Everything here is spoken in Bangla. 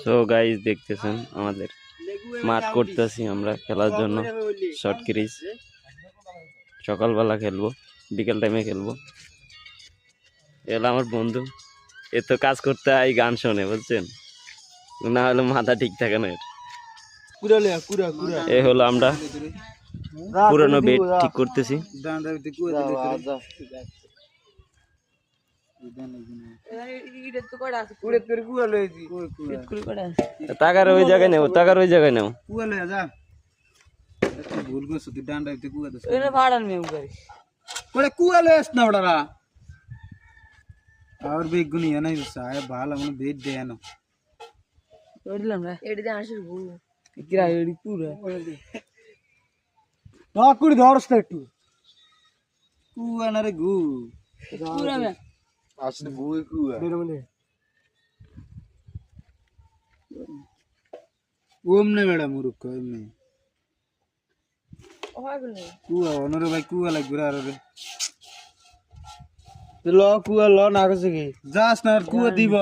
সো গাইস দেখতেছেন আমাদের মাঠ করতেছি আমরা খেলার জন্য শর্ট ক্রিজ। সকালবেলা খেলবো, বিকেল টাইমে খেলবো। এলা আমার বন্ধু, এ তো কাজ করতে হয় গান শোনে, বুঝছেন, না হলে মাথা ঠিক থাকে না। এ হলো আমরা পুরনো বেড ঠিক করতেছি। টাকার ওই জায়গায় নেও, টাকার ওই জায়গায় নেও। ভুল করছো তুই ডান্ডা কুয়া দছ ভাড়ান মে উগারি কোড়ে কুয়া লেস না বড়রা আর বেগুনি এনাই সায় ভালো মনে বেদ দে এনো ওড়লাম রে এডি আসির ভু কিরা এডি পুরা না কুড়ি ধরছ না একটু কুয়া না রে গু পুরা মে আসলে গু কুয়া বের বলে ওম না ম্যাডাম মুরুক এমনি কুয়া অনরে ভাই কুয়া লাগবে আর রে ল কুয়া ল না কইছে কি যাস না কুয়া দিব